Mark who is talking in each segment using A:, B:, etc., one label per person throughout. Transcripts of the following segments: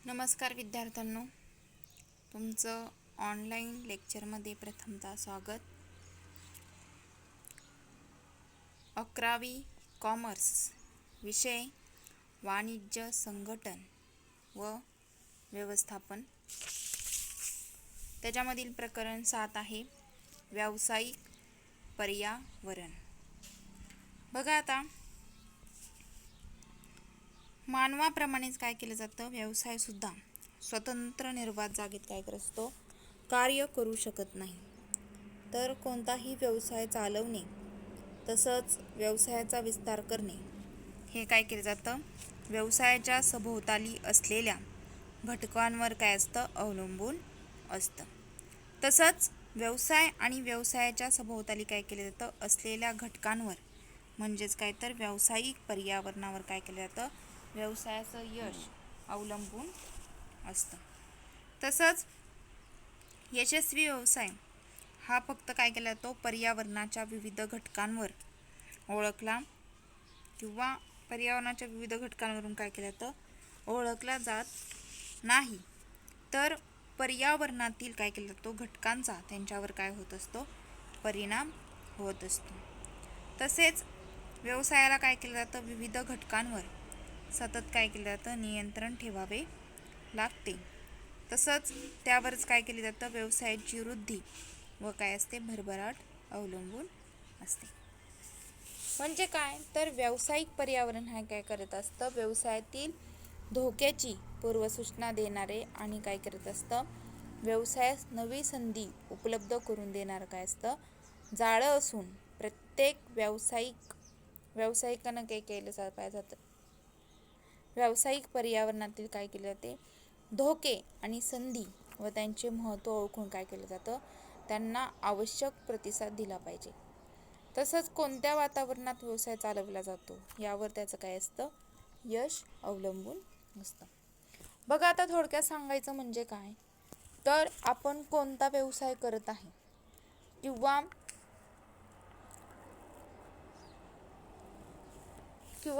A: नमस्कार विद्यार्थ्यांनो, तुमचं ऑनलाईन लेक्चरमध्ये प्रथमतः स्वागत. 11वी कॉमर्स विषय वाणिज्य संघटन व व्यवस्थापन. त्याच्यामधील प्रकरण 7 आहे व्यावसायिक पर्यावरण. बघा आता, मानवाप्रमाणेच काय केलं जातं, व्यवसाय सुद्धा स्वतंत्र निर्वात जागेत काय करत असतो, कार्य करू शकत नाही. तर कोणताही व्यवसाय चालवणे तसंच व्यवसायाचा विस्तार करणे हे काय केलं जातं, व्यवसायाच्या सभोवताली असलेल्या घटकांवर काय असतं, अवलंबून असतं. तसंच व्यवसाय आणि व्यवसायाच्या सभोवताली काय केलं जातं, असलेल्या घटकांवर म्हणजेच काय तर व्यावसायिक पर्यावरणावर काय केलं जातं, व्यवसायाचं यश अवलंबून असतं. तसंच यशस्वी व्यवसाय हा फक्त काय केला जातो, पर्यावरणाच्या विविध घटकांवर ओळखला किंवा पर्यावरणाच्या विविध घटकांवरून काय केलं जातं, ओळखला जात नाही. तर पर्यावरणातील काय केलं जातो, घटकांचा त्यांच्यावर काय होत असतो, परिणाम होत असतो. तसेच व्यवसायाला काय केलं जातं, विविध घटकांवर सतत काय केलं जातं, नियंत्रण ठेवावे लागते. तसंच त्यावरच काय केलं जातं, व्यवसायाची वृद्धी व काय असते, भरभराट अवलंबून असते. म्हणजे काय तर व्यावसायिक पर्यावरण हे काय करत असतं, व्यवसायातील धोक्याची पूर्वसूचना देणारे आणि काय करत असतं, व्यवसायास नवी संधी उपलब्ध करून देणारं काय असतं, जाळं असून प्रत्येक व्यावसायिकांना काय केलं जातं, व्यावसायिक पर्यावरणातील काय केले जाते, धोके आणि संधी व त्यांचे महत्त्व ओळखून काय केलं जातं, त्यांना आवश्यक प्रतिसाद दिला पाहिजे. तसंच कोणत्या वातावरणात व्यवसाय चालवला जातो यावर त्याचं काय असतं, यश अवलंबून असतं. बघा आता थोडक्यात सांगायचं म्हणजे काय तर, आपण कोणता व्यवसाय करत आहे किंवा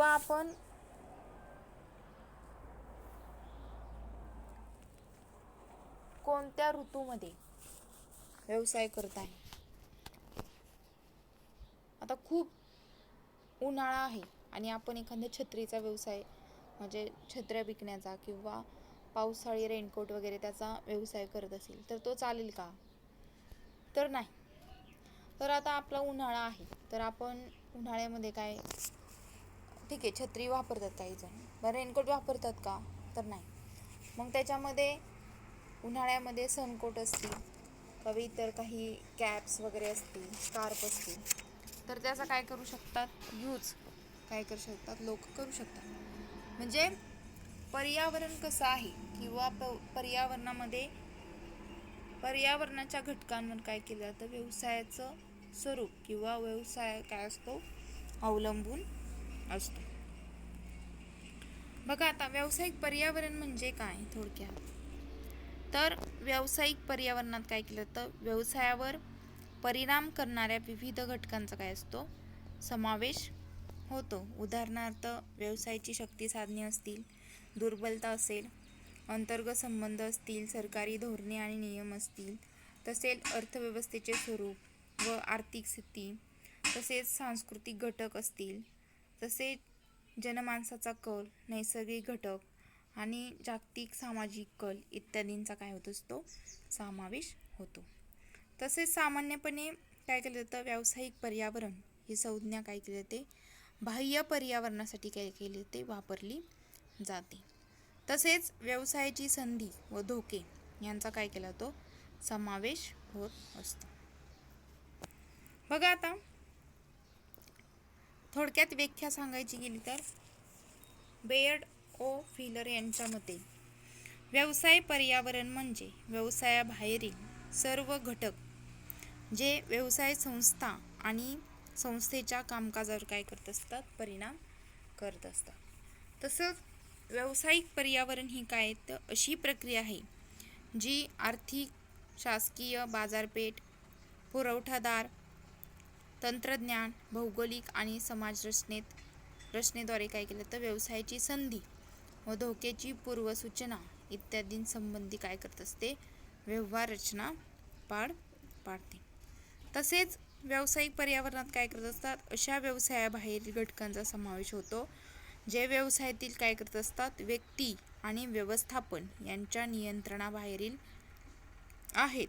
A: आपण कोणत्या ऋतूमध्ये व्यवसाय करत आहे. आता खूप उन्हाळा आहे आणि आपण एखाद्या छत्रीचा व्यवसाय म्हणजे छत्र्या विकण्याचा किंवा पावसाळी रेनकोट वगैरे त्याचा व्यवसाय करत असेल तर तो चालेल का, तर नाही. तर आता आपला उन्हाळा आहे तर आपण उन्हाळ्यामध्ये काय, ठीक आहे छत्री वापरतात काही जण, बरं रेनकोट वापरतात का, तर नाही. मग त्याच्यामध्ये उन्हाळ्यामध्ये सनकोट असतील किंवा इतर काही कॅप्स वगैरे असतील, स्कार्फ असतील, तर त्याचा काय करू शकतात, यूज काय करू शकतात, लोक करू शकतात. म्हणजे पर्यावरण कसं आहे किंवा पर्यावरणाच्या घटकांवर काय केलं जातं, व्यवसायाचं स्वरूप किंवा व्यवसाय काय असतो, अवलंबून असतो. बघा आता, व्यावसायिक पर्यावरण म्हणजे काय थोडक्यात तर, व्यावसायिक पर्यावरणात काय केलं जातं, व्यवसायावर परिणाम करणाऱ्या विविध घटकांचा काय असतो, समावेश होतो. उदाहरणार्थ व्यवसायाची शक्ती साधने असतील, दुर्बलता असेल, अंतर्गत संबंध असतील, सरकारी धोरणे आणि नियम असतील, तसेच अर्थव्यवस्थेचे स्वरूप व आर्थिक स्थिती, तसेच सांस्कृतिक घटक असतील, तसेच जनमानसाचा कल, नैसर्गिक घटक आणि जागतिक सामाजिक कल इत्यादींचा काय होत असतो, समावेश होतो. तसेच सामान्यपणे काय केलं जातं, व्यावसायिक पर्यावरण ही संज्ञा काय केली जाते, बाह्य पर्यावरणासाठी काय केली जाते, वापरली जाते. तसेच व्यवसायाची संधी व धोके यांचा काय केला जातो, समावेश होत असतो. बघा आता थोडक्यात व्याख्या सांगायची गेली तर, बेयर्ड ओ व्हीलर यांच्या मते व्यवसाय पर्यावरण म्हणजे व्यवसायाबाहेरील सर्व घटक जे व्यवसाय संस्था आणि संस्थेच्या कामकाजावर काय करत असतात, परिणाम करत असतात. तसंच व्यावसायिक पर्यावरण ही काय तर अशी प्रक्रिया आहे जी आर्थिक, शासकीय, बाजारपेठ, पुरवठादार, तंत्रज्ञान, भौगोलिक आणि समाज रचनेद्वारे काय केलं तर व्यवसायाची संधी व धोक्याची पूर्वसूचना इत्यादींसंबंधी काय करत असते, व्यवहार रचना पार पाडते. तसेच व्यावसायिक पर्यावरणात काय करत असतात, अशा व्यवसायाबाहेरील घटकांचा समावेश होतो जे व्यवसायातील काय करत असतात, व्यक्ती आणि व्यवस्थापन यांच्या नियंत्रणाबाहेरील आहेत.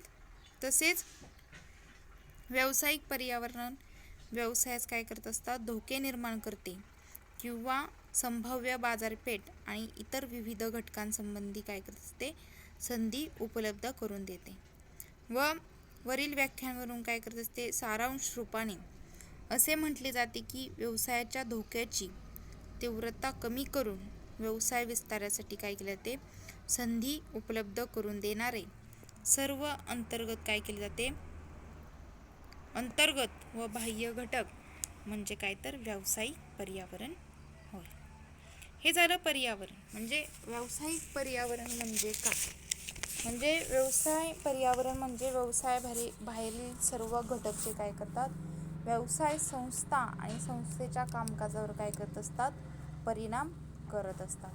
A: तसेच व्यावसायिक पर्यावरण व्यवसायास काय करत असतात, धोके निर्माण करते किंवा संभाव्य बाजारपेठ आणि इतर विविध घटकांसंबंधी काय करत असते, संधी उपलब्ध करून देते. व वरील व्याख्यानावरून काय करत असते, सारांश रूपाने असे म्हटले जाते की व्यवसायाच्या धोक्याची तीव्रता कमी करून व्यवसाय विस्तारासाठी काय केले जाते, संधी उपलब्ध करून देणारे सर्व अंतर्गत काय केले जाते, अंतर्गत व बाह्य घटक म्हणजे काय तर व्यावसायिक पर्यावरण होय. हे झालं पर्यावरण. म्हणजे व्यावसायिक पर्यावरण म्हणजे काय, म्हणजे व्यवसाय पर्यावरण म्हणजे व्यवसाय बाहेरील सर्व घटक जे काय करतात, व्यवसाय संस्था आणि संस्थेच्या कामकाजावर काय करत असतात, परिणाम करत असतात.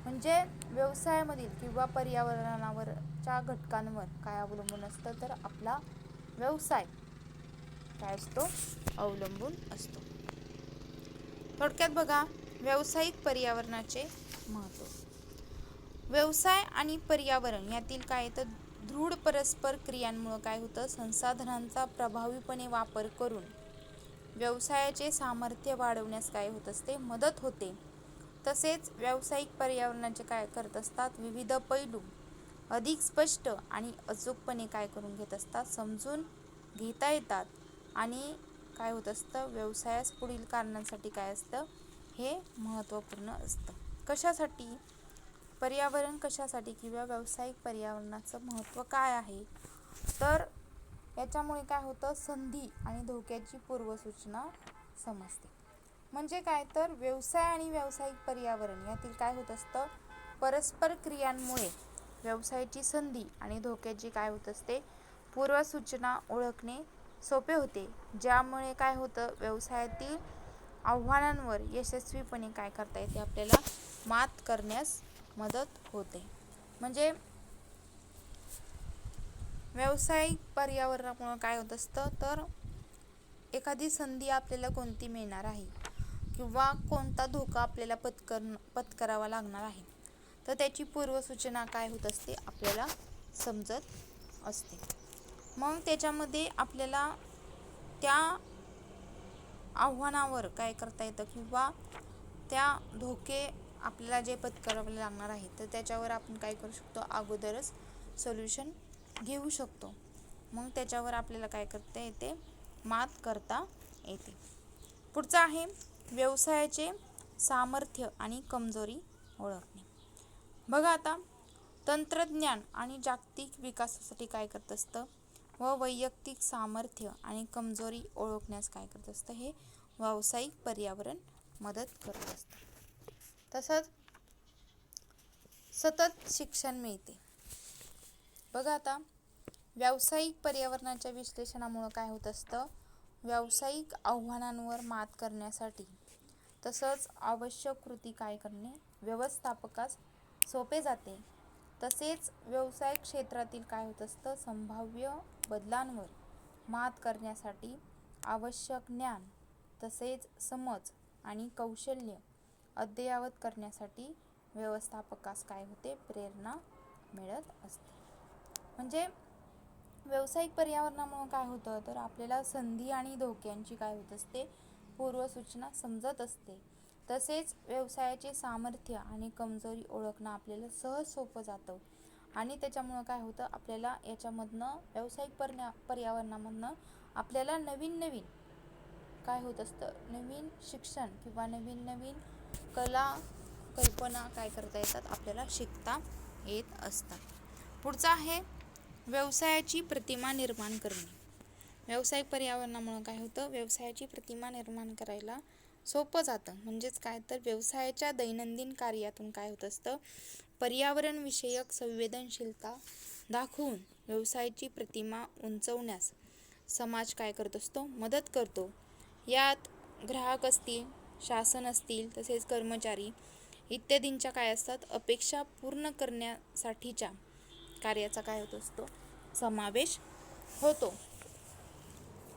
A: म्हणजे व्यवसायामधील किंवा पर्यावरणावरच्या घटकांवर काय अवलंबून असतं, तर आपला व्यवसाय काय असतो, अवलंबून असतो. थोडक्यात बघा व्यावसायिक पर्यावरणाचे महत्त्व. व्यवसाय आणि पर्यावरण यातील काय तर दृढ परस्पर क्रियांमुळे काय होतं, संसाधनांचा प्रभावीपणे वापर करून व्यवसायाचे सामर्थ्य वाढवण्यास काय होत असते, मदत होते. तसेच व्यावसायिक पर्यावरणाचे काय करत असतात, विविध पैलू अधिक स्पष्ट आणि अचूकपणे काय करून घेत असतात, समजून घेता येतात आणि काय होत असतं, व्यवसायास पुढील कारणांसाठी काय असतं, हे महत्त्वपूर्ण असतं. कशासाठी पर्यावरण, कशासाठी किंवा व्यावसायिक पर्यावरणाचं महत्त्व काय आहे, तर याच्यामुळे काय होतं, संधी आणि धोक्याची पूर्वसूचना समजते. म्हणजे काय तर व्यवसाय आणि व्यावसायिक पर्यावरण यातील काय होत असतं, परस्पर क्रियांमुळे व्यवसायाची संधी आणि धोक्याची काय होत असते, पूर्वसूचना ओळखणे सोपे होते. ज्यामुळे काय होतं, व्यवसायातील आव्हानांवर यशस्वीपणे काय करता येते, आपल्याला मात करण्यास मदत होते. म्हणजे व्यावसायिक पर्यावरणामुळे काय होत असतं, तर एखादी संधी आपल्याला कोणती मिळणार आहे किंवा कोणता धोका आपल्याला पत्करावा लागणार आहे, तर त्याची पूर्वसूचना काय होत असते, आपल्याला समजत असते. मग त्याच्यामध्ये आपल्याला त्या आव्हानावर काय करता येतं किंवा त्या धोके आपल्याला जे पत्करावे लागणार आहे, तर त्याच्यावर आपण काय करू शकतो, अगोदरच सोल्युशन घेऊ शकतो. मग त्याच्यावर आपल्याला काय करता येते, मात करता येते. पुढचं आहे व्यवसायाचे सामर्थ्य आणि कमजोरी ओळखणे. बघा आता तंत्रज्ञान आणि जागतिक विकासासाठी काय करत असतं, व वैयक्तिक सामर्थ्य आणि कमजोरी ओळखण्यास काय करत असतं, हे व्यावसायिक पर्यावरण मदत करत असतं. तसंच सतत शिक्षण मिळते. बघा आता व्यावसायिक पर्यावरणाच्या विश्लेषणामुळे काय होत असतं, व्यावसायिक आव्हानांवर मात करण्यासाठी तसंच आवश्यक कृती काय करणे व्यवस्थापकास सोपे जाते. तसेच व्यवसाय क्षेत्रातील काय होत असतं, संभाव्य बदलांवर मात करण्यासाठी आवश्यक ज्ञान तसेच समज आणि कौशल्य अद्ययावत करण्यासाठी व्यवस्थापकास काय होते, प्रेरणा मिळत असते. म्हणजे व्यावसायिक पर्यावरणामुळे काय होतं, तर आपल्याला संधी आणि धोक्यांची काय होत असते, पूर्वसूचना समजत असते. तसेच व्यवसायाचे सामर्थ्य आणि कमजोरी ओळखणं आपल्याला सहज सोपं जातं आणि त्याच्यामुळं काय होतं, आपल्याला याच्यामधनं व्यावसायिक पर्यावरणामधनं आपल्याला नवीन नवीन काय होत असतं, नवीन शिक्षण किंवा नवीन नवीन कल्पना काय करता येतात, आपल्याला शिकता येत असतात. पुढचं आहे व्यवसायाची प्रतिमा निर्माण करणे. व्यावसायिक पर्यावरणामुळे काय होतं, व्यवसायाची प्रतिमा निर्माण करायला सोपं जातं. म्हणजेच काय तर व्यवसायाच्या दैनंदिन कार्यातून काय होत असतं, पर्यावरण विषयक संवेदनशीलता दाखवून व्यवसायाची प्रतिमा उंचवण्यास समाज काय करत असतो, मदत करतो. यात ग्राहक असतील, शासन असतील, तसेच कर्मचारी इत्यादींच्या काय असतात अपेक्षा पूर्ण करण्यासाठीच्या कार्याचा काय होत असतो समावेश होतो.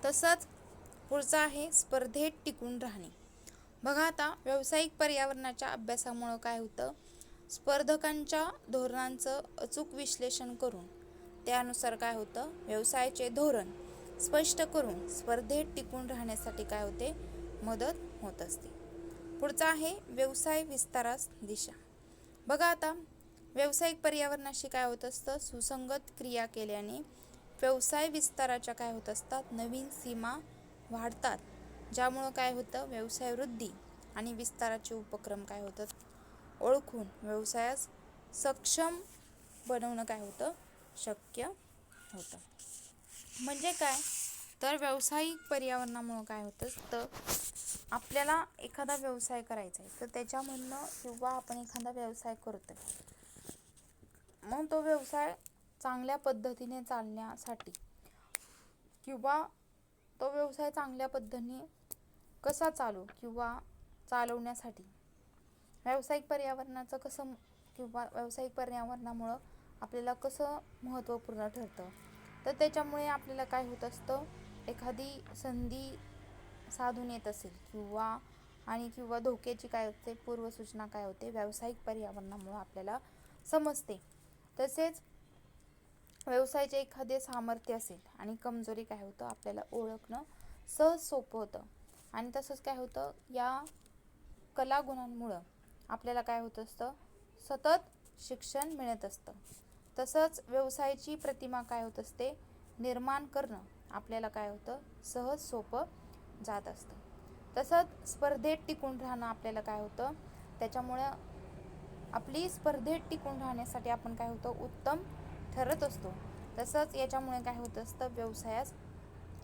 A: तसंच पुढचा आहे स्पर्धेत टिकून राहणे. बघा आता व्यावसायिक पर्यावरणाच्या अभ्यासामुळं काय होतं, स्पर्धकांच्या धोरणांचं अचूक विश्लेषण करून त्यानुसार काय होतं व्यवसायाचे धोरण स्पष्ट करून स्पर्धेत टिकून राहण्यासाठी काय होते मदत होत असते. पुढचा आहे व्यवसाय विस्तारास दिशा. बघा आता व्यावसायिक पर्यावरणाशी काय होत असतं सुसंगत क्रिया केल्याने व्यवसाय विस्ताराच्या काय होत असतात नवीन सीमा वाढतात, ज्यामुळं काय होतं व्यवसाय वृद्धी आणि विस्ताराचे उपक्रम काय होतात ओळखून व्यवसायास सक्षम बनवणं काय होतं शक्य होतं. म्हणजे काय तर व्यावसायिक पर्यावरणामुळं काय होतं तर आपल्याला एखादा व्यवसाय करायचा आहे तर त्याच्यामधनं किंवा आपण एखादा व्यवसाय करतोय मग तो व्यवसाय चांगल्या पद्धतीने चालण्यासाठी किंवा तो व्यवसाय चांगल्या पद्धतीने कसा चालू किंवा चालवण्यासाठी व्यावसायिक पर्यावरणाचं कसं किंवा व्यावसायिक पर्यावरणामुळं आपल्याला कसं महत्त्वपूर्ण ठरतं तर त्याच्यामुळे आपल्याला काय होत असतं एखादी संधी साधून येत असेल किंवा धोक्याची काय होते पूर्वसूचना काय होते व्यावसायिक पर्यावरणामुळं आपल्याला समजते. तसेच व्यवसायाचे एखादे सामर्थ्य असेल आणि कमजोरी काय होतं आपल्याला ओळखणं सहज सोपं होतं. आणि तसंच काय होतं या कलागुणांमुळं आपल्याला काय होत असतं सतत शिक्षण मिळत असतं. तसंच व्यवसायाची प्रतिमा काय होत असते निर्माण करणं आपल्याला काय होतं सहज सोपं जात असतं. तसंच स्पर्धेत टिकून राहणं आपल्याला काय होतं त्याच्यामुळं आपली स्पर्धेत टिकून राहण्यासाठी आपण काय होतं उत्तम ठरत असतो. तसंच याच्यामुळे काय होत असतं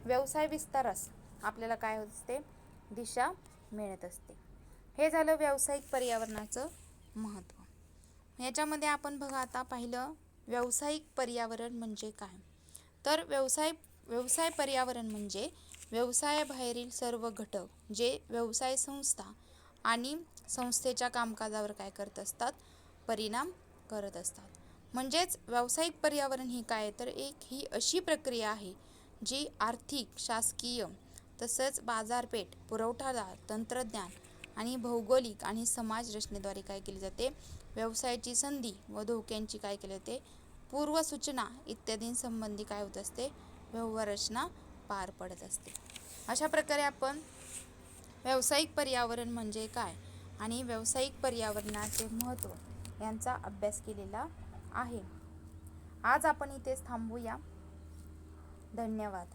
A: व्यवसाय विस्तारास आपल्याला काय होत असते दिशा मिळत असते. हे झालं व्यावसायिक पर्यावरणाचं महत्त्व. याच्यामध्ये आपण बघा आता पाहिलं व्यावसायिक पर्यावरण म्हणजे काय तर व्यवसाय पर्यावरण म्हणजे व्यवसायाबाहेरील सर्व घटक जे व्यवसाय संस्था आणि संस्थेच्या कामकाजावर काय करत असतात परिणाम करत असतात. म्हणजेच व्यावसायिक पर्यावरण ही काय तर ही अशी प्रक्रिया आहे जी आर्थिक शासकीय तसंच बाजारपेठ पुरवठादार तंत्रज्ञान आणि भौगोलिक आणि समाज रचनेद्वारे काय केली जाते व्यवसायाची संधी व धोक्यांची काय केली जाते पूर्वसूचना इत्यादींसंबंधी काय होत असते व्यवहार रचना पार पडत असते. अशा प्रकारे आपण व्यावसायिक पर्यावरण म्हणजे काय आणि व्यावसायिक पर्यावरणाचे महत्त्व यांचा अभ्यास केलेला आहे. आज आपण इथेच थांबूया. धन्यवाद.